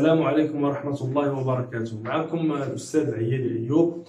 السلام عليكم ورحمة الله وبركاته. معكم الأستاذ عياد أيوب.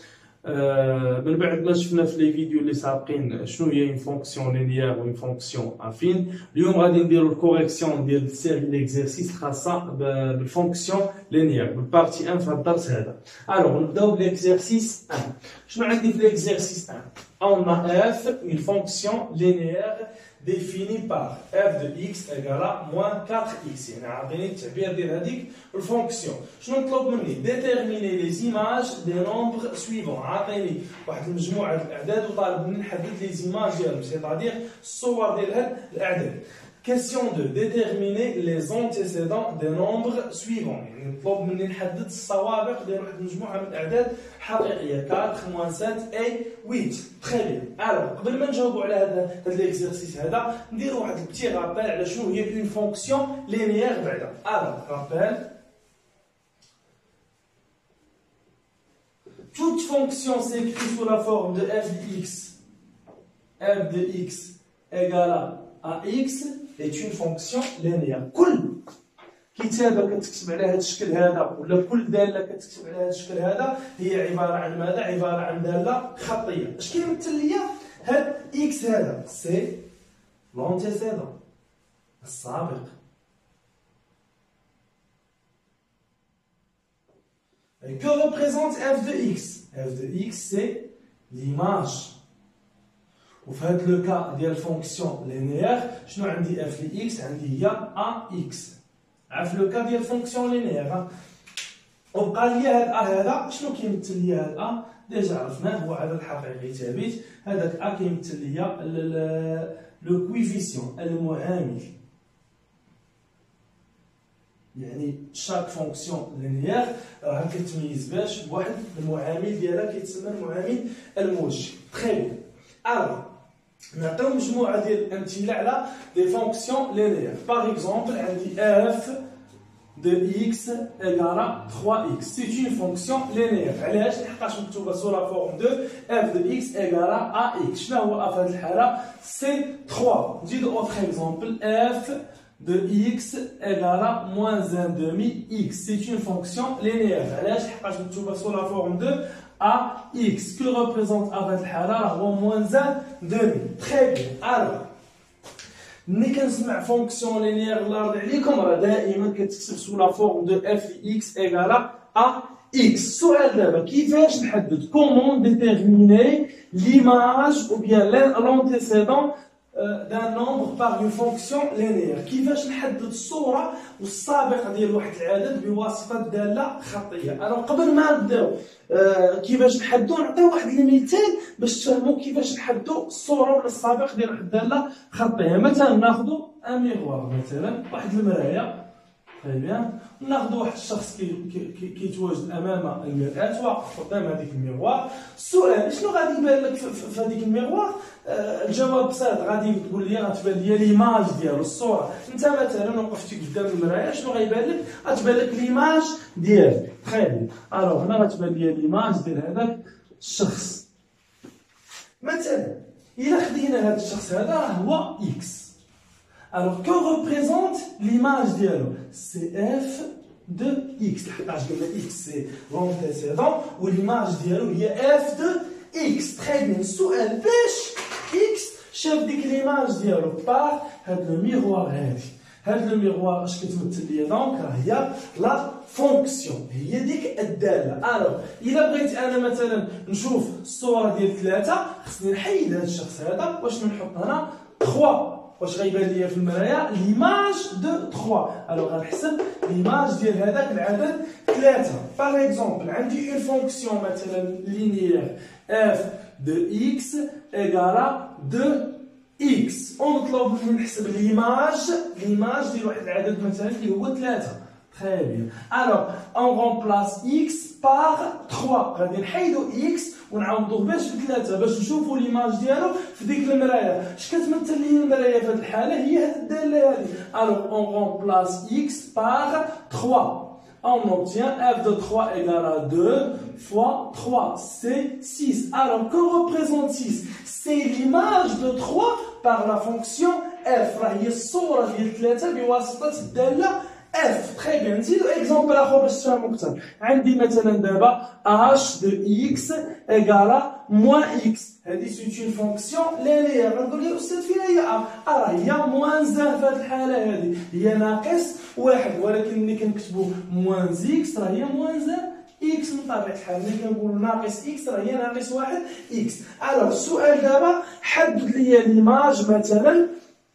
من بعد ما شفنا في لي فيديو اللي سابقين شنو هي اون فونكسيون لينيير و اون فونكسيون افين، اليوم غادي نديرو الكوريكسيون ديال سيري ليكزارسيس خاصة بالفونكسيون لينيير بالبارتي 1 في هذا الدرس هذا. الوغ نبداو بليكزارسيس 1. شنو عندي في ليكزارسيس 1؟ On a f une fonction linéaire définie par f de x égale à moins 4x. يعني عطيني التعبير ديال هذيك الفونكسيون. شنو مطلوب مني؟ déterminer les images des nombres suivants. عطيني واحد المجموعة ديال الأعداد وطالب مني نحدد لي زيماج ديالهم، سيتادير الصور ديال هاد الأعداد. Question 2. Déterminer les antécédents des nombres suivants. يعني مطلوب مني نحدد السوابق ديال واحد المجموعة من الأعداد حقيقية 4 7 اي 8. Très bien. Alors قبل ما نجاوبوا على هذا ليكزارسيس هذا نديروا واحد البتي رابيل على شنو هي اون فونكسيون لينيير بعدا. Alors rappel. Toute fonction s'écrit sous la forme de f de x égale à x est une fonction linéaire. كل كتابة كتكتب على هذا الشكل هذا ولا كل دالة كتكتب على هذا الشكل هذا هي عبارة عن ماذا؟ عبارة عن دالة خطية. اش كيمثل ليا هاد x هذا؟ سي لونتيسيدون السابق. Et que représente f de x? f de x c'est l'image. وفي هذا لو كا ديال فونكسيون لينيير شنو عندي اف لي اكس؟ عندي هي ا اكس. عارف لو كا ديال فونكسيون لينيير وبقى لي هذا هذا شنو كيمثل لي هذا ا؟ ديجا عرفناه هو عدد حقيقي ثابت. هذاك ا كيمثل لي لو كويفيسيون المعامل. يعني شاك فونكسيون لينيير راه كتميز باش بواحد المعامل ديالها كيتسمى المعامل الموجه. تري بيان. الوغ نعطيو مجموعة ديال الأمثلة على دي فونكسيون لينيير. باغ إكزومبل عندي f de x égale 3x. C'est une fonction linéaire. علاش؟ لحقاش مكتوبة سو لا فورم دو f de x égale à x. شنو هو في هذه الحالة؟ سي 3. نزيدو أوتر إكزومبل f de x égale à moins 1 demi x. C'est une fonction linéaire. علاش؟ لحقاش مكتوبة سو لا فورم دو AX que représente avec الحالة هو moins 1 demi. Très bien. Alors ملي كنسمع فونكسيون لينيير الله يرضي عليكم راه دائما كتكتب سو لا فورم دو اف اكس ايغالا ا اكس. السؤال دابا كيفاش نحدد كومون ديتيرميني ليماج او بيان لونتيسيدون d'un nombre par une fonction linéaire. كيفاش نحدد الصورة والسابق ديال واحد العدد بواسطة دالة خطية. أنا قبل ما نبداو كيفاش نحددو نعطيو واحد المثال باش تفهموا كيفاش نحددو الصورة ولا السابق ديال واحد الدالة خطية. مثلا ناخدو ان ميغوار، مثلا واحد المراية. طيب بيان. ناخدو واحد الشخص كيتواجد امام المرآة واقف قدام هذيك الميغوار. السؤال شنو غادي يبان لك في هذيك الميغوار؟ الجواب بسيط، غادي تقول لي غتبان لي ليماج ديالو الصوره. انت مثلا وقفتي قدام المرايه شنو غيبان لك؟ غتبان لك ليماج ديالك. تخيل الوغ هنا غتبان لي ليماج ديال هذاك الشخص. مثلا الا خدينا هذا الشخص هذا هو اكس. Alors, que représente l'image ديالو؟ C'est f de x. لحقاش قلنا x c'est l'antécédent و l'image ديالو هي f de x. Très bien. السؤال باش x شاف ديك ليماج ديالو بار هاد لو ميغوار هادي. هاد لو ميغوار اش كتمثل ليا دونك؟ راه هي لا فونكسيون، هي ديك الداله. الوغ الا بغيت انا مثلا نشوف الصوره ديال 3 خصني نحيد هاد الشخص هذا واش نحط هنا 3. واش غيبان ليا في المرايا؟ ليماج دو 3. الوغ غنحسب ليماج ديال هذاك العدد 3. باغ اكزومبل عندي اون فونكسيون مثلا لينيير f de x égale 2x. ونطلب مني نحسب ليماج ديال واحد العدد مثلا اللي هو 3. Très bien. Alors, on remplace x par 3. غادي نحيدو x ونعوضوه باش ب3 باش نشوفوا ليماج ديالو في ديك المرايه. اش كتمثل لي المرايه في هذه الحاله؟ هي هذه الداله هذه. Alors, on remplace x par 3. On obtient f de 3 égale à 2 fois 3. C'est 6. Alors, que représente 6? C'est l'image de 3 par la fonction f. راه هي الصوره ديال 3 بواسطه الداله اف تري بيان. نزيدو اكزومبل اخر باش تفهمو اكثر. عندي مثلا دابا اش دو اكس ايكالا موان اكس، هادي سيت اون فونكسيون لينيير. غنقول لي استاذ فين هي راه هي موان زان في هاد الحاله هادي، هي ناقص واحد، ولكن ملي كنكتبو موان اكس راه هي موان زان اكس من طبيعه الحال. ملي كنقولوا ناقص اكس راه هي ناقص واحد اكس. الوغ السؤال دابا حدد لي ليماج مثلا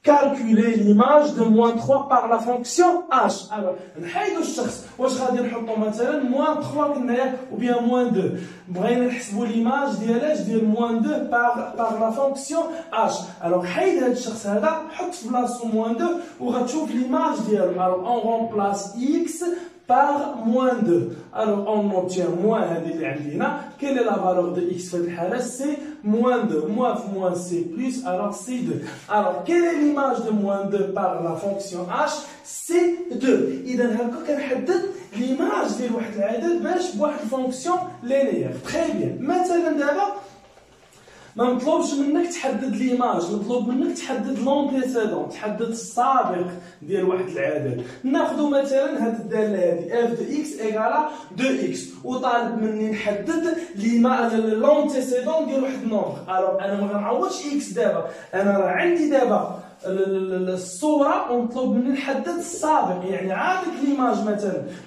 calculer l'image de moins 3 par la fonction h. Alors, نحيدو الشخص، واش غادي نحطو مثلا moins 3 كنا ou bien moins 2. بغينا نحسبو l'image ديال ديال moins 2 par la fonction h. Alors, حيد هاد الشخص هذا، حط في بلاصتو moins 2 وغتشوف l'image ديالو. Alors, on remplace x par moins 2. Alors, on obtient moins هذه اللي عندنا. Quelle est la valeur de x في هذه الحالة؟ C'est moins 2. Moins f moins c plus, alors c'est 2. Alors, quelle est l'image de moins 2 par la fonction h? C'est 2. إذا هكا كنحدد l'image ديال واحد العدد باش بواحد الفونكسيون لينيير. Très bien. مثلا دابا ما مطلوبش منك تحدد ليماج، مطلوب منك تحدد لونتيسيدون، تحدد السابق ديال واحد العدد. ناخذ مثلا هاد الداله هادي اف دو اكس ايكالا 2 اكس، وطالب مني نحدد لونتيسيدون ديال واحد النومبر. الوغ انا ما غنعوضش اكس دابا، انا راه عندي دابا الصوره ومطلوب مني نحدد السابق، يعني عندك ليماج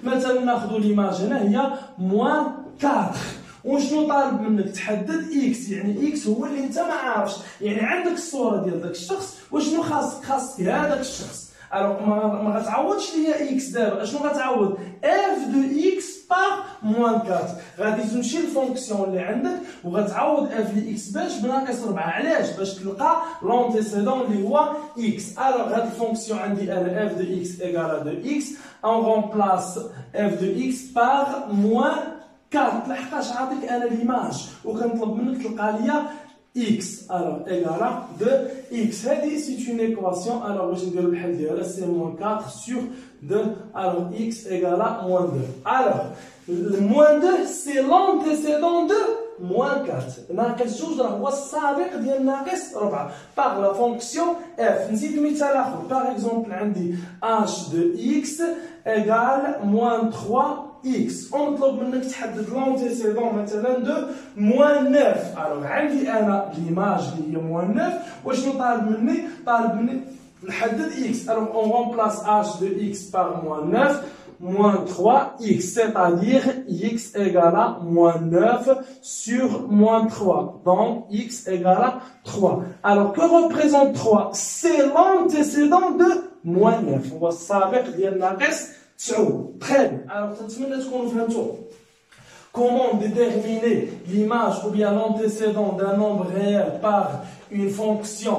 مثلا ناخذ ليماج هنا هي موان 4. وشنو طالب منك تحدد اكس، يعني اكس هو اللي انت ما عارفش، يعني عندك الصوره ديال داك الشخص وشنو خاصك هذاك الشخص. الوغ ما غتعوضش ليا اكس دابا، اشنو غتعوض اف دو اكس باغ موان 4. غادي تمشي للفونكسيون اللي عندك وغتعوض اف دو اكس باش بناقص 4. علاش؟ باش تلقى لونتيسيدون اللي هو اكس. الوغ هاد الفونكسيون عندي انا اف دو اكس ايكالا دو اكس، اون رومبلاس اف دو اكس باغ موان 4. لحقاش عاطيك انا ليماج وكنطلب منك تلقى ليا x. alors ايكالا دو x. هذه سي اون ايكواسيون. alors باش نديرو الحل ديالها سي موان 4 sur 2. alors x ايكالا موان 2. alors موان 2 سي لونتيسيدون دو موان 4. ناقص 2 راه هو السابق ديال ناقص 4 باغ لا فونكسيون f. نزيد مثال اخر. باغ اكزومبل عندي h دو x ايكال موان 3 x. ونطلب منك تحدد لونتيسيدون مثلا دو موان 9. الوغ عندي انا ليماج اللي هي موان 9. وشنو طالب مني نحدد x. الوغ اون رومبلاس h دو x باغ موان 9 moins 3x, c'est-à-dire x égale à moins 9 sur moins 3. Donc x égale à 3. Alors que représente 3? C'est l'antécédent de moins 9. On va savoir ديال ناقص 9. Très bien. Alors تنتمنى تكونوا فهمتوا comment déterminer l'image ou bien l'antécédent d'un nombre réel par une fonction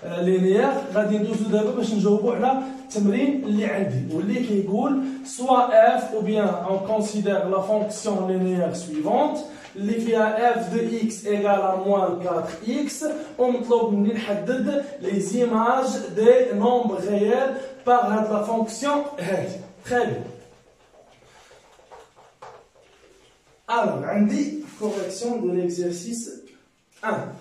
لينيير. غادي ندوزو دابا باش نجاوبو على التمرين اللي عندي واللي كيقول soit f ou bien on considère la fonction linéaire suivante اللي فيها f de x égale à moins 4x ومطلوب مني نحدد les images des nombres réels par هاد la fonction هادي. Très bien. Alors عندي correction de l'exercice 1.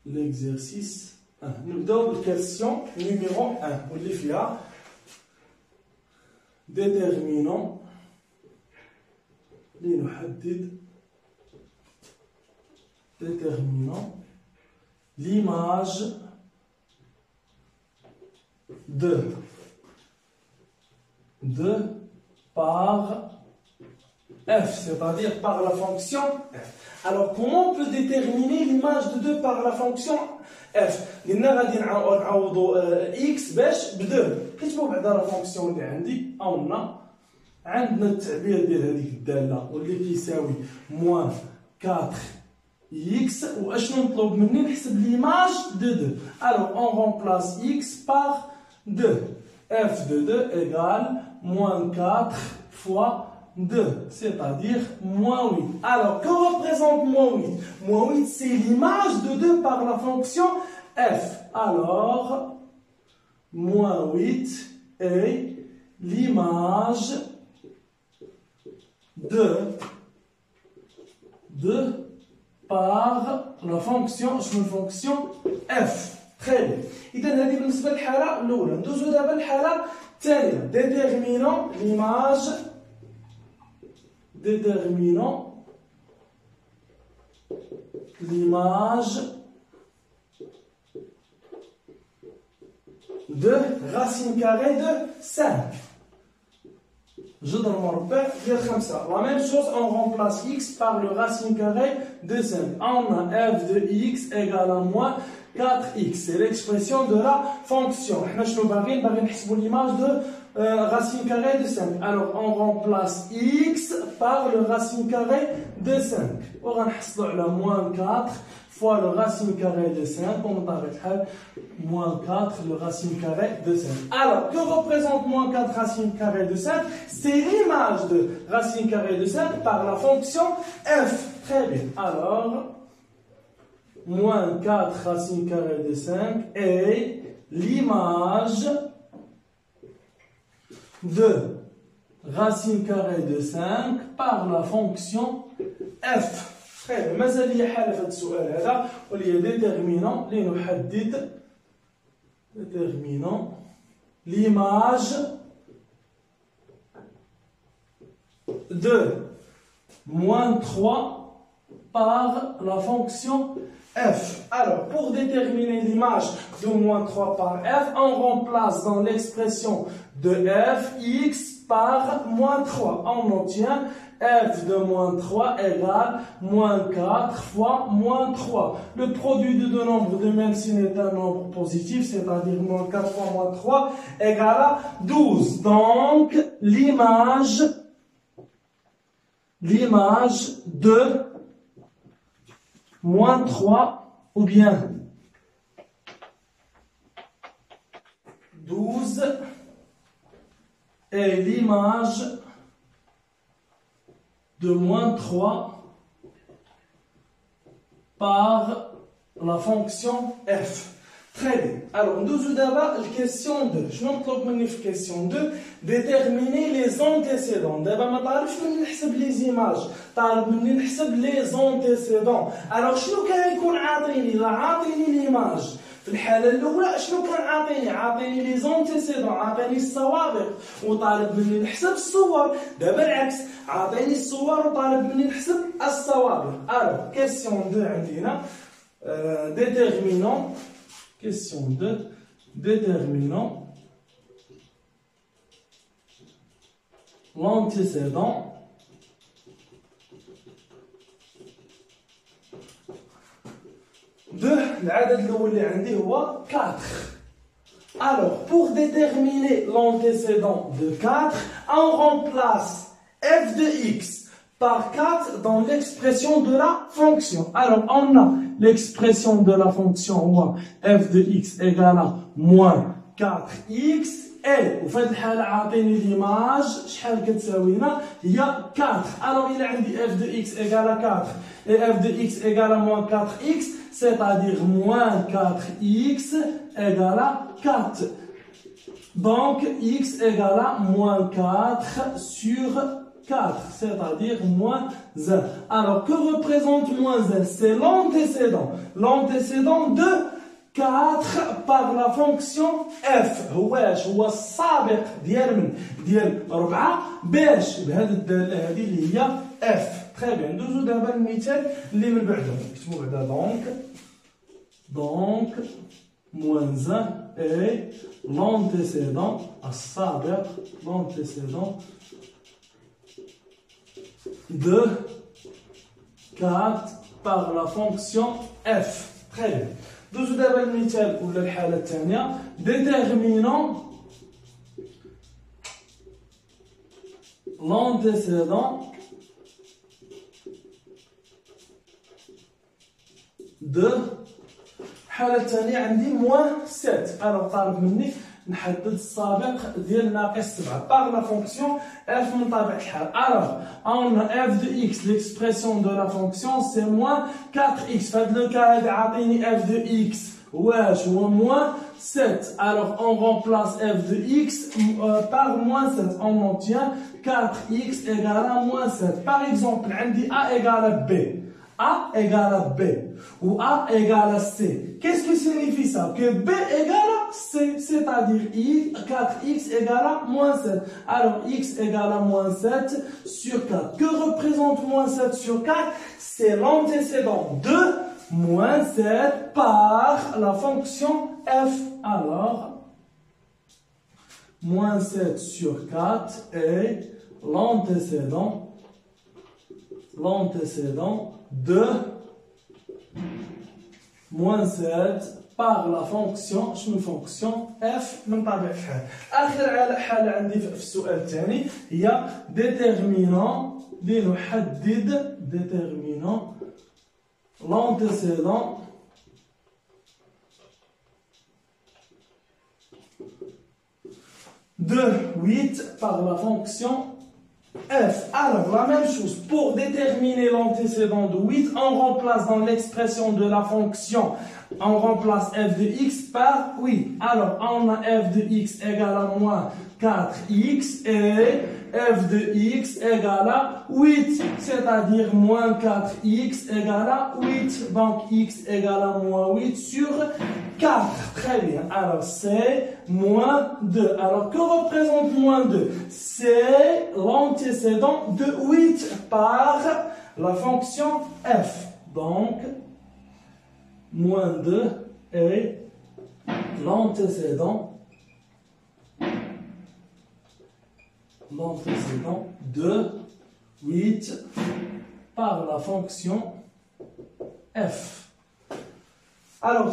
L'exercice 1. نبداو بالكاستيون نيميرو 1 واللي فيها déterminons لنحدد déterminons l'image de par f, c'est-à-dire par la fonction f. Alors, comment on peut déterminer l'image de 2 par la fonction f? قلنا غادي نعوضوا x باش ب 2. كتبوا بعدا لا فونكسيون اللي عندي عندنا التعبير ديال هذيك الداله واللي كيساوي موان 4x واشنو مطلوب مني نحسب ليماج دو 2. Alors, on remplace x par 2. f de 2 égale moins 4 fois 2, c'est-à-dire moins 8. Alors, que représente moins 8? Moins 8, c'est l'image de 2 par la fonction f. Alors, moins 8 est l'image de 2 par la fonction f. Très bien. إذا هذه بالنسبة للحالة الأولى. ندوزو دابا للحالة ثانيا déterminant l'image de racine carrée de 5. جذر مربع ديال 5. La même chose, on remplace x par le racine carrée de 5. On a f de x égale à moins 4x. C'est l'expression de la fonction. احنا شنو باغيين نحسبوا l'image de racine carrée de 5. Alors on remplace x par le racine carrée de 5. وغنحصلوا على moins 4 fois le racine carré de 5, on va moins 4, le racine carré de 5. Alors, que représente moins 4 racine carré de 5? C'est l'image de racine carré de 5 par la fonction f. Très bien. Alors, moins 4 racine carré de 5 est l'image de racine carré de 5 par la fonction f. خير مازال لي حاله في هذا السؤال هذا واللي هي ديتيرمينون لنحدد ديتيرمينون l'image de moins 3 par la fonction f. Alors, pour déterminer l'image de moins 3 par f, on remplace dans l'expression de f x par moins 3. On obtient f de moins 3 égale moins 4 fois moins 3. Le produit de deux nombres de même signe est un nombre positif, c'est-à-dire moins 4 fois moins 3 égale à 12. Donc, l'image de moins 3 ou bien 12 est l'image de moins 3 par la fonction f. Très bien. Alors, nous d'abord la question 2. Je m'entends la question 2. Déterminer les antécédents. D'abord, je ne sais pas les images. Je sais les antécédents. Alors, je vais vous l'image. في الحالة الأولى شنو كان عاطيني لي زونتيسيدون عاطيني السوابق وطالب مني نحسب الصور. دابا العكس عاطيني الصور وطالب مني نحسب السوابق. Alors question 2 عندنا déterminant question 2 déterminant l'antécédent de العدد الأول اللي عندي هو 4. Alors, pour déterminer l'antécédent de 4, on remplace f de x par 4 dans l'expression de la fonction. Alors, on a l'expression de la fonction f de x égale à moins 4x et وفي هذه الحالة عاطيني l'image شحال كتساوينا هي 4. Alors, il a عندي f de x égale à 4 et f de x égale à moins 4x, c'est-à-dire moins 4x égale à 4. Donc, x égale à moins 4 sur 4, c'est-à-dire moins 1. Alors, que représente moins 1? C'est l'antécédent. L'antécédent de 4 par la fonction f. هو السابق ديال 4 باش بهذه الدالة هذه اللي هي f. Très bien. ندوزو دابا المثال اللي من بعدهم. نكتبو بعدا donc moins 1 est l'antécédent السابق l'antécédent de 4 par la fonction f. Très bien. ندوزو دابا المثال ولا الحالة الثانية déterminant l'antécédent de الحالة الثانية عندي moins 7. alors طالب مني نحدد السابق ديال ناقص 7 par la fonction f من طبيعة الحال. alors on a f de x, l'expression de la fonction c'est moins 4x. في هذا le cas هذا عاطيني f de x واش هو moins 7. alors on remplace f de x par moins 7, on obtient 4x égale à moins 7. par exemple عندي a égale à b. A égale à B ou A égale à C. Qu'est-ce que signifie ça? Que B égale à C, c'est-à-dire 4x égale à moins 7. Alors x égale à moins 7 sur 4. Que représente moins 7 sur 4? C'est l'antécédent de moins 7 par la fonction f. Alors, moins 7 sur 4 est l'antécédent de moins 7 par la fonction f من طبيعة الحال. آخر حالة عندي في السؤال الثاني هي déterminant l'antécédent de 8 par la fonction f. Alors, la même chose, pour déterminer l'antécédent de 8, on remplace dans l'expression de la fonction, on remplace f de x par 8. Alors, on a f de x égale à moins 4x et f de x égale à 8, c'est-à-dire moins 4x égale à 8. Donc, x égale à moins 8 sur 4. Très bien. Alors, c'est moins 2. Alors, que représente moins 2? C'est l'antécédent de 8 par la fonction f. Donc, moins 2 est l'antécédent de 8 par la fonction f. Alors,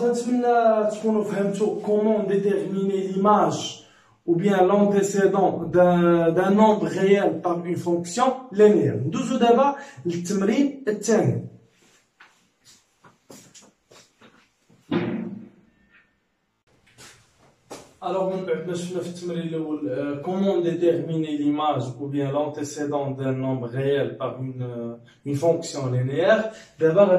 comment déterminer l'image ou bien l'antécédent d'un nombre réel par une fonction linéaire. ندوزو دابا للتمرين الثاني. Alors, comment déterminer l'image ou bien l'antécédent d'un nombre réel par une fonction linéaire. D'abord,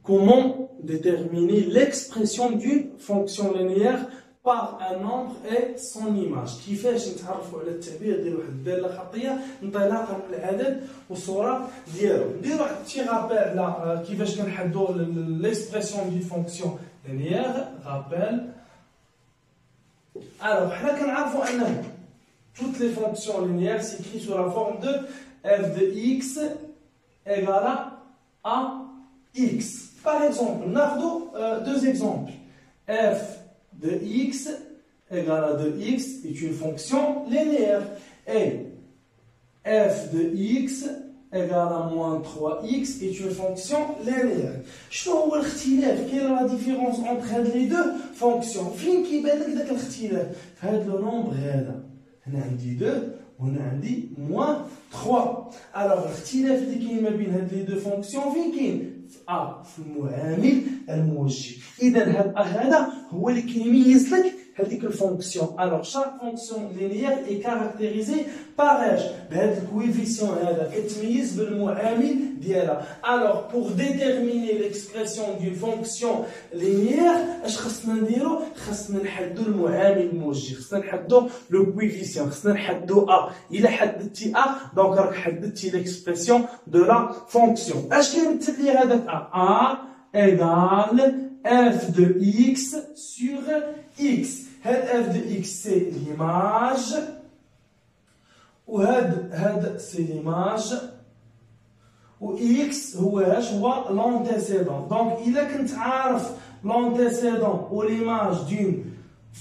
comment déterminer l'expression d'une fonction linéaire par un nombre et son image. كيفاش نتعرفوا على التعبير ديال واحد الداله خطيه انطلاقا من العدد والصوره ديالو. نديروا واحد تي رابيل على كيفاش كنحددوا l'expression d'une fonction linéaire. Rappel. Alors, حنا كنعرفوا ان toutes les fonctions linéaires s'écrivent sous la forme de f de x égale à x. Par exemple, ناخذوا deux exemples. f de x égale à 2x est une fonction linéaire. Et f de x égale à moins 3x est une fonction linéaire. شنو هو الاختلاف؟ Quelle est la différence entre les deux fonctions؟ فين كيبان لك داك الاختلاف؟ في هذا لو نومبر هذا. هنا عندي 2 وهنا عندي moins 3. Alors الاختلاف اللي كاين ما بين هاد لي دو فونكسيون فين كاين؟ في المعامل الموجه. اذا هذا هو اللي كيميز لك هذيك الفونكسيون. Alors chaque fonction linéaire est caractérisée par اش؟ بهذا الكويفيسيون هذا كتميز بالمعامل ديالها. Alors pour déterminer l'expression d'une fonction linéaire اش خصنا نديرو؟ خصنا نحددوا المعامل الموجه، خصنا نحددوا لو كويفيسيون، خصنا نحددوا ا. الا حددتي ا دونك راك حددتي l'expression de la fonction. اش كيمثل لي هذاك a égale f de x sur x. هاد f de x c'est l'image وهاد c'est l'image و x هو اش؟ هو l'antécédent. Donc الا كنت عارف l'antécédent و l'image d'une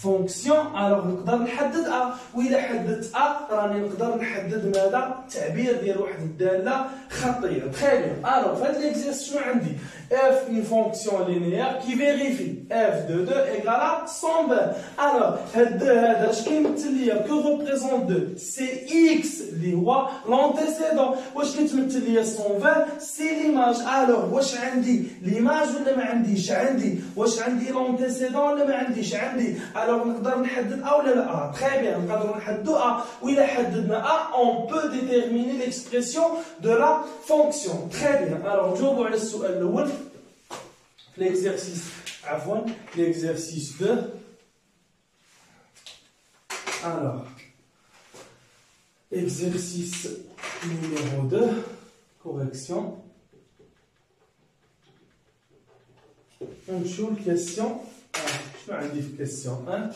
fonction alors نقدر نحدد a. وإلا حددت a راني نقدر نحدد ماذا؟ التعبير ديال واحد الدالة خطية. Très bien. Alors في هاد l'exercice شنو عندي؟ f une fonction linéaire qui vérifie f de 2 égale à 120. Alors هاد 2 هذا اش كيمثل ليا؟ que représente 2 c'est x اللي هو l'antécédent. واش كتمثل ليا 120 c'est l'image. alors واش عندي l'image ولا ما عنديش؟ عندي. واش عندي l'antécédent ولا ما عنديش؟ عندي. alors نقدر نحدد a ولا لا؟ très bien. نقدروا نحددوا a. وإلا حددنا a on peut déterminer l'expression de la fonction. très bien. alors نجاوبوا على السؤال الأول. L'exercice 2. Alors, exercice numéro 2, correction. On joue la question. Je vais dire question 1.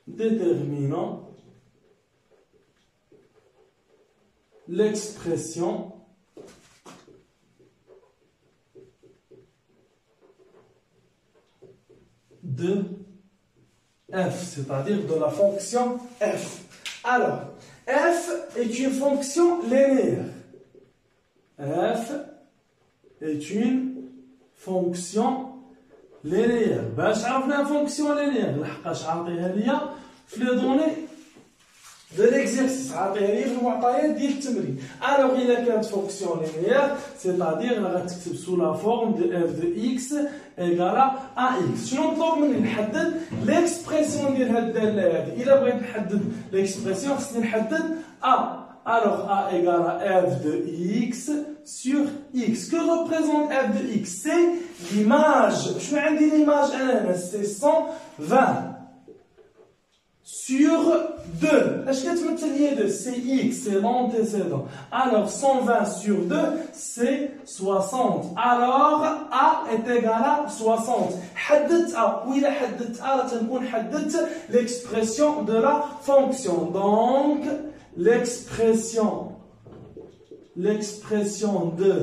Déterminant l'expression de f, c'est-à-dire de la fonction f. Alors, f est une fonction linéaire. F est une fonction linéaire. باش عرفنا fonction linéaire لحقاش عاطيها ليا في لي دوني de l'exercice عاطيها ليا في المعطيات ديال التمرين. alors إلا كانت fonction linéaire c'est-à-dire غتكتب sous la forme de f de x égale à ax. شنو مطلوب مني؟ نحدد l'expression ديال هاد الدالة هادي. إلا بغيت نحدد l'expression خصني نحدد a. Alors a égale à f de x sur x. Que représente f de x? C'est l'image. Je vais dire l'image, c'est 120 sur 2. Est-ce que tu me dis 2? C'est x, c'est l'antécédent. Alors 120 sur 2, c'est 60. Alors a est égal à 60. حددت a. Oui, حددت a, تنكون حددت l'expression de la fonction. Donc l'expression de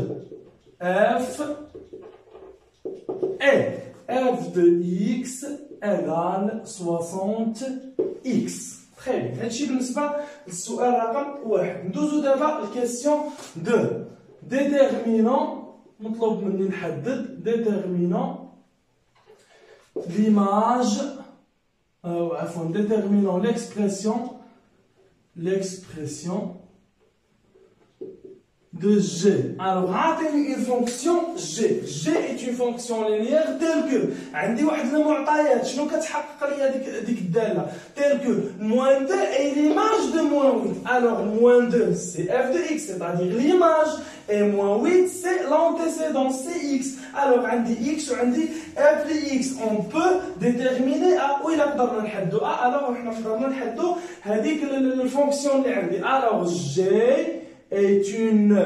f est f de x égale 60x. Très bien. هادشي بالنسبة للسؤال رقم 1. ندوزو دابا الكيسيون 2. déterminant مطلوب مني نحدد déterminant l'image عفوا déterminant l'expression de G. Alors, عطيني une fonction G. G est une fonction linéaire telle que عندي واحد المعطيات شنو كتحقق لي ديك الدالة telle que moins 2 est l'image de moins 8. Alors, moins 2 c'est f de x, c'est-à-dire l'image, et moins 8 c'est l'antécédent, c'est x. Alors, عندي x وعندي f de x. On peut déterminer a. وإلا قدرنا نحدو a, alors احنا قدرنا نحدو هذيك الفونكسيون اللي عندي. Alors, G est une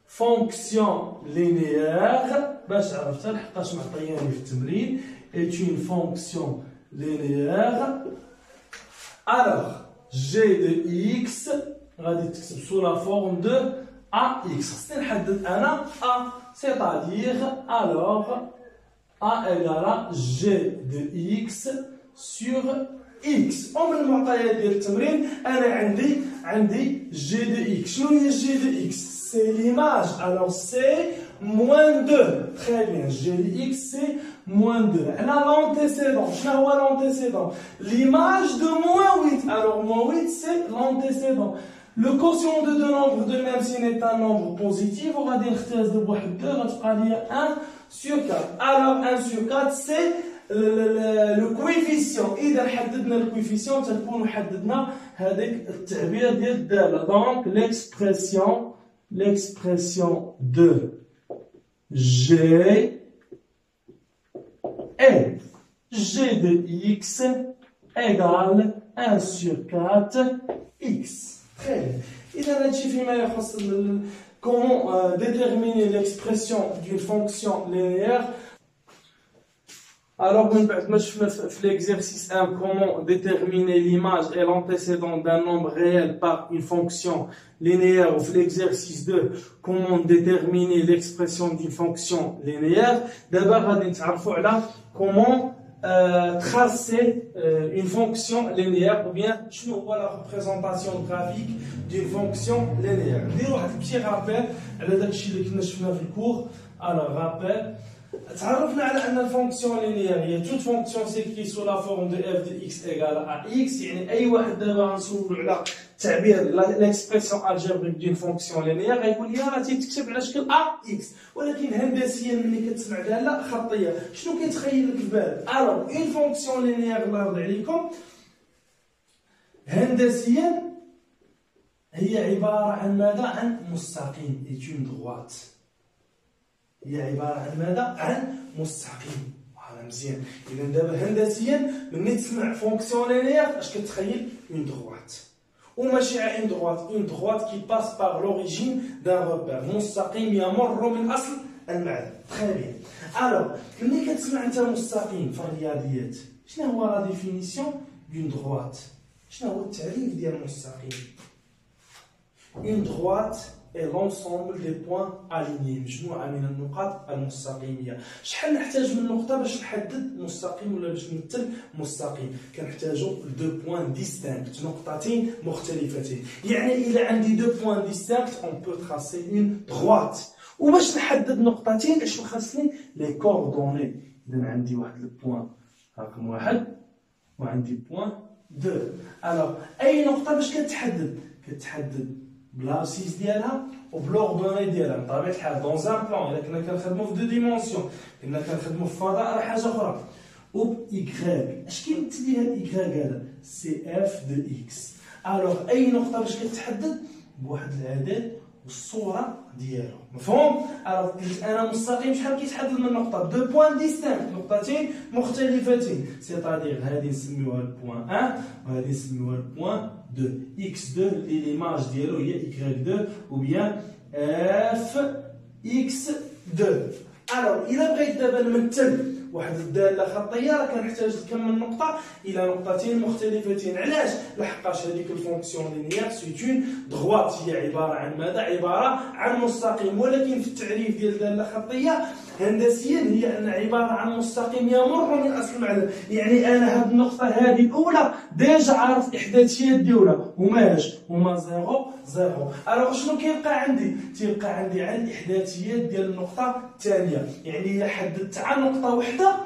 fonction linéaire. باش عرفتها لحقاش معطياني في التمرين. est une fonction linéaire. Alors, g de x غادي تكتب sous la forme de ax. خصني نحدد انا a, c'est-à-dire alors a égale à g de x sur x. ومن المعطيات ديال التمرين انا عندي g de x. شنو هي g de x? C'est l'image. Alors c'est moins 2. Très bien. g de x c'est moins 2. On a l'antécédent. شنو هو l'antécédent? L'image de moins 8. Alors moins 8 c'est l'antécédent. Le quotient de deux nombres de même signe est un nombre positif. وغادي نختار بواحد 2 غتبقى لي 1 sur 4. Alors 1 sur 4 c'est le coefficient. إذا حددنا الكويفيسيون تنكونوا حددنا هذاك التعبير ديال الدالة. Donc l'expression de G est G de x égale 1 sur 4 x. Très bien. إذا هادشي فيما يخص comment déterminer l'expression d'une fonction linéaire. Alors, من بعد ما شفنا في l'exercice 1 comment déterminer l'image et l'antécédent d'un nombre réel par une fonction linéaire, ou في l'exercice 2 comment déterminer l'expression d'une fonction linéaire. D'abord غادي نتعرفوا على comment tracer une fonction linéaire, ou bien شنو هو la représentation graphique d'une fonction linéaire. ندير واحد petit rappel على داكشي اللي كنا شفنا في الكور. Alors rappel. تعرفنا على أن الفونكسيون لينيير هي toute fonction s'écrit sous la forme de f de x égale à x. يعني أي واحد دابا غنسولو على تعبير l'expression algébrique d'une fonction linéaire غيقول لي راه تيتكتب على شكل ax. ولكن هندسيا ملي كتسمع دالة خطية شنو كيتخيل لك في بالك؟ alors une fonction linéaire الله يرضي عليكم هندسيا هي عبارة عن ماذا؟ عن مستقيم. est une droite. هي عبارة عن ماذا؟ عن مستقيم. هذا مزيان. إذا دابا هندسيا ملي تسمع فونكسيون لينيير اش كتخيل؟ اون دروات. وماشي على اون دروات كي باس باغ لوريجين دان روبير، مستقيم يمر من اصل المعلم. تري بيان. الوغ ملي كتسمع انت مستقيم في الرياضيات، شنو هو لا ديفينيسيون دون دروات؟ شنو هو التعريف ديال المستقيم؟ اون دروات et l'ensemble des points alignés، مجموعة من النقاط المستقيمية. شحال نحتاج من نقطة باش نحدد مستقيم ولا باش نمثل مستقيم؟ كنحتاجو دو بوان ديستانكت، نقطتين مختلفتين. يعني إلا عندي دو بوان ديستانكت on peut tracer une droite. وباش نحدد نقطتين اشنو خاصني؟ لي كوردوني. إذا عندي واحد البوان رقم واحد وعندي بوان دو. ألوغ أي نقطة باش كتحدد؟ كتحدد بلابسيس ديالها وبلوردوني ديالها بطبيعه الحال دون ان بلان. الا كنا كنخدموا في دو ديمونسيون، كنا كنخدموا في فضاء راه حاجه اخرى. وب إيكغيك، اش كيمثل لي هاد إيكغيك هذا؟ سي اف دو اكس. الوغ اي نقطه باش كتحدد بواحد العدد والصوره ديالو، مفهوم؟ الوغ قلت انا مستقيم شحال كيتحدد من نقطه؟ دو بوان ديستانك، نقطتين مختلفتين. سيتادير هادي نسميوها البوان 1 وهادي نسميوها البوان 2. x2 اللي ليماج ديالو هي y2 ou bien fx2. الوغ الا بغيت دابا نمثل واحد الداله خطيه راه كنحتاج كم من نقطه الى نقطتين مختلفتين. علاش؟ لحقاش هذيك الفونكسيون لينيير سي اون دروات، هي عباره عن ماذا؟ عباره عن مستقيم. ولكن في التعريف ديال داله خطيه هندسيا هي ان عباره عن مستقيم يمر من اصل المعلم. يعني انا هاد النقطه هذه الاولى ديجا عارف احداثيات ديالها هما 0 0. الوغ شنو كيبقى عندي؟ تيبقى عندي على الاحداثيات ديال النقطه الثانيه. يعني الا حددت على نقطه واحده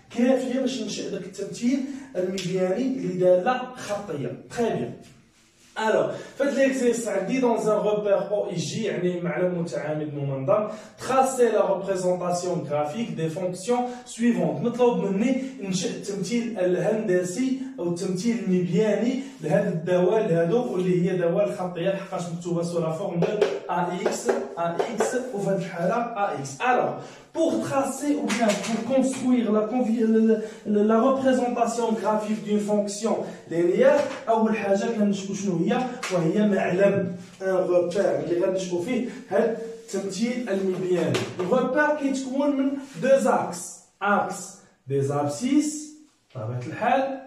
كافيه باش ننشئ داك التمثيل المبياني لداله خطيه. تري بيان. Alors, faites l'exercice dit dans un repère OIJ, يعني معلم متعامد ممنظم. Tracez la représentation graphique des fonctions suivantes. مطلوب مني ننشئ التمثيل الهندسي او التمثيل المبياني لهاد الدوال هادو واللي هي دوال خطيه لحقاش مكتوبه سورا فورم دو AX وفي هاد الحاله AX. Alors, pour tracer ou bien pour construire la représentation graphique d'une fonction linéaire، أول حاجة كنشوفو شنو هي، وهي معلم ان روبير اللي غنشوفو فيه هاد التمثيل المبياني. الروبير كيتكون من دو اكس دي زابسيس بطبيعة الحال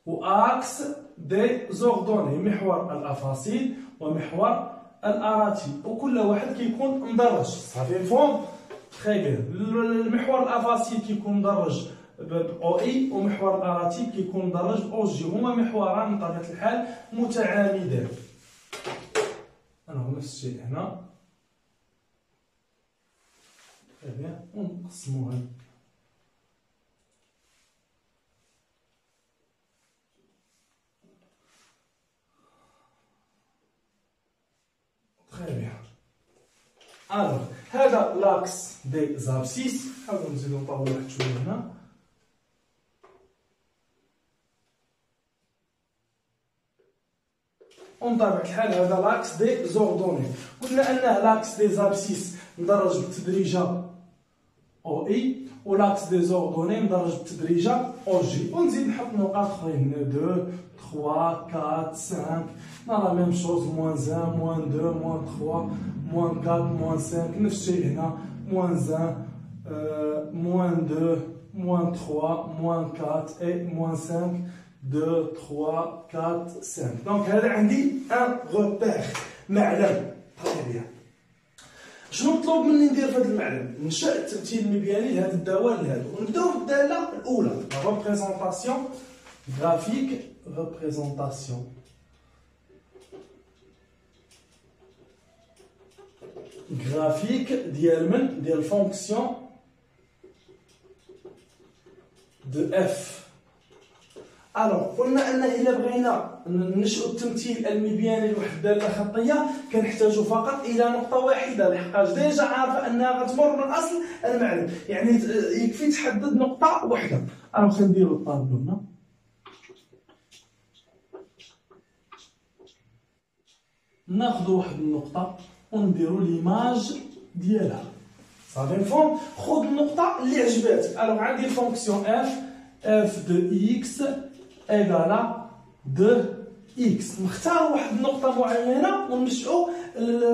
واكس دي زوردوني، محور الافاصيل ومحور الاراتي، وكل واحد كيكون مدرج. صافي مفهوم؟ تري بيان. المحور الافاصيل كيكون مدرج او اي ومحور الاراتيب كيكون مدرج او جي. هما محوران بطبيعه الحال متعامدان. انا هو نفس الشيء هنا. تري بيان. ونقسموها تري بيان. الوغ هذا لاكس دي زابسيس. نحاولو نزيدو نطولو واحد شويه هنا. وبطبيعة الحال هذا لاكس دي زوردوني. قلنا انه لاكس دي زابسيس مدرج بالتدريجه او اي ولاكس دي زوردوني مدرج بالتدريجه او جي. ونزيد نحط نقاط اخرين 2 3 4 5. لا ميم شوز موان 1 موان 2 موان 3 موان 4 موان 5. نفس الشيء هنا موان 1 موان 2 موان 3 موان 4 اي موان 5 2 3 4 5. دونك هذا عندي ان روبير معلم. طيب بيان. شنو مطلوب مني ندير في هذا المعلم؟ ننشئ التمثيل المبياني لهذه الدوال هذو. ونبداو بالداله الاولى ريبريزونطاسيون غرافيك. ريبريزونطاسيون غرافيك ديال من؟ ديال فونكسيون دو اف. الوغ قلنا ان الا بغينا ننشئوا التمثيل المبياني لواحد الداله خطيه كنحتاجوا فقط الى نقطه واحده لحقاش ديجا عارفه انها غتمر من اصل المعلم. يعني يكفي تحدد نقطه واحده. الوغ خلينا نديروا الطابلو هنا. ناخذوا واحد النقطه ونديروا ليماج ديالها. صافي مفهوم؟ خذ النقطه اللي عجباتك. الوغ عندي الفونكسيون اف دو اكس égale à 2 اكس. نختار واحد النقطه معينه وننشئوا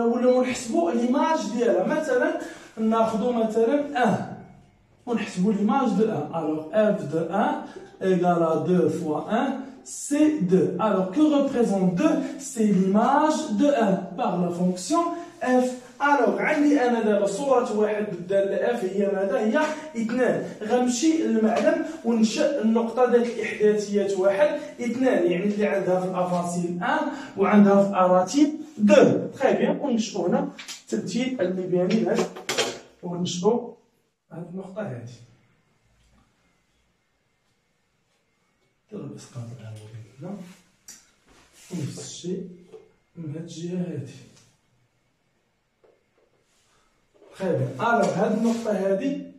ولا نحسبوا ليماج ديالها. مثلا ناخذوا مثلا 1 ونحسبوا ليماج دو 1. alors f de 1 égale à 2 fois 1 c'est 2. alors que représente 2? c'est l'image de 1 par la fonction f. alors عندي انا دابا صوره واحد بالداله اف هي ماذا؟ هي 2. غنمشي للمعلم وننشئ النقطه ذات الاحداثيات 1 2 يعني اللي عندها في الافاصيل 1 وعندها في اراتيب 2. تري بيان. وننشئوا هنا التمثيل المبياني لهذا وننشئوا هذه النقطه هذه. ضرب اسقاط العمودي هنا ونفس الشيء من هذه الجهه هذه. تري بيان. الوغ هذه النقطة هذه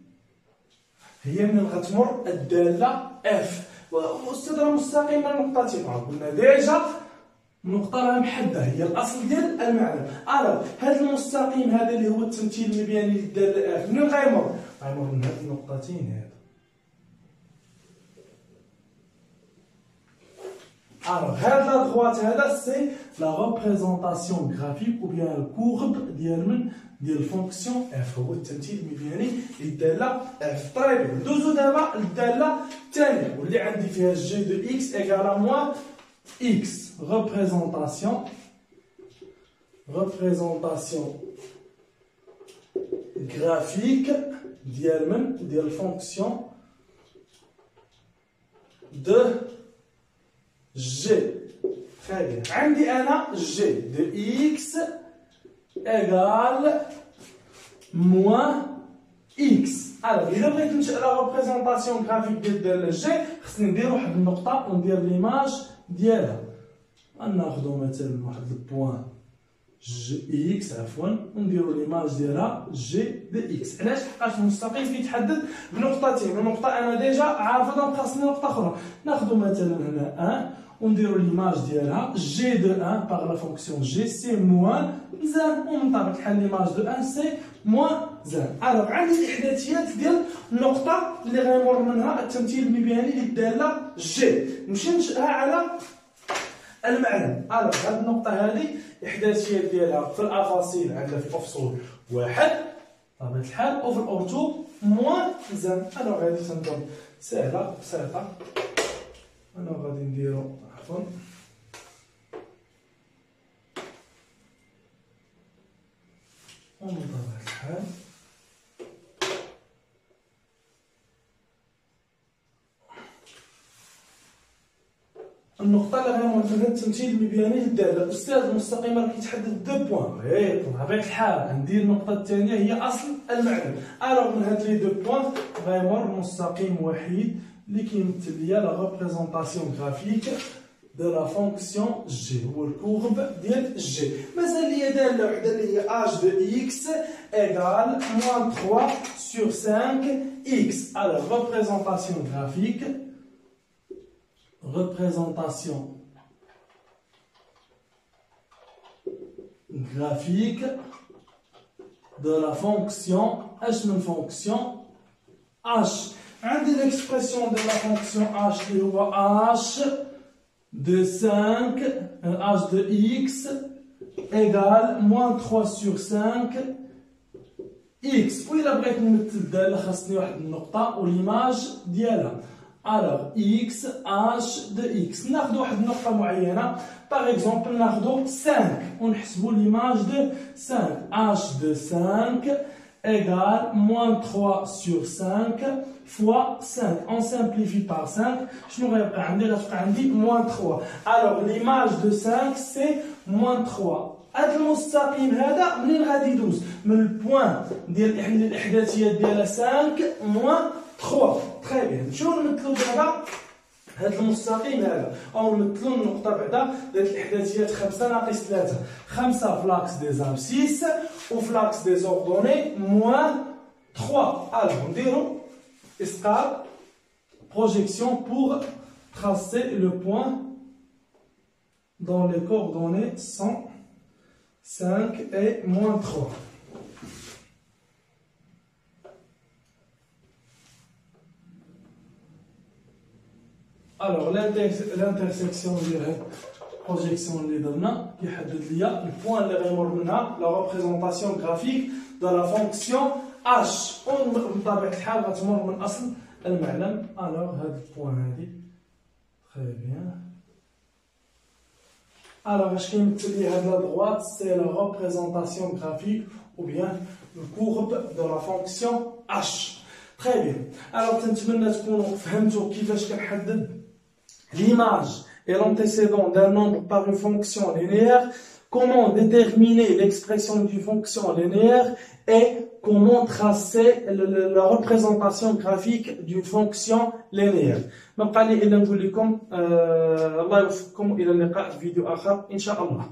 هي من غتمر الدالة اف. واستاذ راه مستقيمة نقطتين. قلنا ديجا النقطة راه محددة هي الأصل ديال المعلم. الوغ هذا المستقيم هذا اللي هو التمثيل المبياني للدالة اف منين غيمر؟ غيمر من هاد النقطتين هادو. Alors, la droite, c'est la représentation graphique ou bien la courbe de la fonction f. هو التمثيل المبياني للدالة f. طيب ندوزو دابا للدالة الثانية واللي عندي فيها g de x égale à moins x. représentation graphique de la fonction de g. Très bien. عندي أنا g de x égale moins x. alors إذا بغيت ننشئ لا ريبريزونطاسيون غرافيك ديال الدالة g خصني ندير واحد النقطة وندير ليماج ديالها. غناخدو مثلا واحد البوان جي اكس عفوا ونديرو ليماج ديالها جي دي اكس. علاش؟ حقاش المستقيم كيتحدد بنقطتين ونقطة أنا ديجا عارفة دونك خاصني نقطة أخرى. ناخدو مثلا هنا 1 ونديرو ليماج ديالها جي دو 1 باغ لا فونكسيون جي سي موان زان. ومن طبيعة الحال ليماج دو 1 سي موان زان. الوغ عندي الإحداثيات ديال النقطة اللي غيمر منها التمثيل المبياني للدالة جي. نمشي ننشئها على المعلم. الوغ هاد النقطة هادي الإحداثيات ديالها في الأفاصيل عندنا في الأفصول 1 بطبيعة الحال وفي الأورتو موان زان. الوغ هادي تنظن سهلة بسيطة. أنا غادي نديرو عفوا ومن طبيعة الحال النقطة اللي غنمر منها التمثيل المبياني للدالة. الأستاذ المستقيم راه كيتحدد 2 بوان. إيه بطبيعة الحال غندير النقطة الثانية هي أصل المعلم. الوغ من هاد لي 2 بوان غيمر مستقيم وحيد اللي كيمثل ليا لا ريبريزونطاسيون غرافيك دو لا فونكسيون جي هو الكورب ديال جي. مازال ليا دالة وحدة اللي هي اش دو اكس ايغال موان 3 سور 5 اكس. الوغ ريبريزونطاسيون غرافيك de la fonction h من fonction h. عندي l'expression de la fonction h اللي هو h de 5 h de x égale moins 3 sur 5 x. وإلا بغيت نمثل الدالة خاصني واحد النقطة وليماج ديالها. alors x h de x. ناخذ واحد النقطة معينة par exemple ناخذ 5 ونحسبوا l'image de 5 h de 5 égale moins 3 sur 5 fois 5. on simplifie par 5 شنو غيبقى عندي؟ غتبقى عندي moins 3. alors l'image de 5 c'est moins 3. هذا المستقيم هذا منين غادي يدوز؟ من البوان ديال الإحداثيات ديالها 5 moins 3. تري بيان. نمشيو نمثلو دابا هذا المستقيم هذا او نمثلو النقطة بعدا ذات الإحداثيات 5 ناقص 3. 5 في لاكس دي زابسيس وفي لاكس دي زوردوني موان 3. الوغ نديرو اسقاط projection pour tracer le point dont les coordonnées sont 5 et moins 3. Alors l'intersection de projection اللي درنا كيحدد ليا البوان اللي غيمر منها لا ريبريزونطاسيون غرافيك دو لا فونكسيون اش بطبيعه الحال غتمر من اصل المعلم. الوغ هاد البوان هادي تري بيان. الوغ اش كيمثل لي هاد لا دروات سي لا ريبريزونطاسيون غرافيك ou bien le courbe de la fonction h. Très bien. Alors تنتمنى تكونوا فهمتوا كيفاش كنحدد l'image et l'antécédent d'un nombre par une fonction linéaire, comment déterminer l'expression d'une fonction linéaire et comment tracer la représentation graphique d'une fonction linéaire. ما بقى لي الا نقول لكم الله يوفقكم الى اللقاء في فيديو اخر ان شاء الله.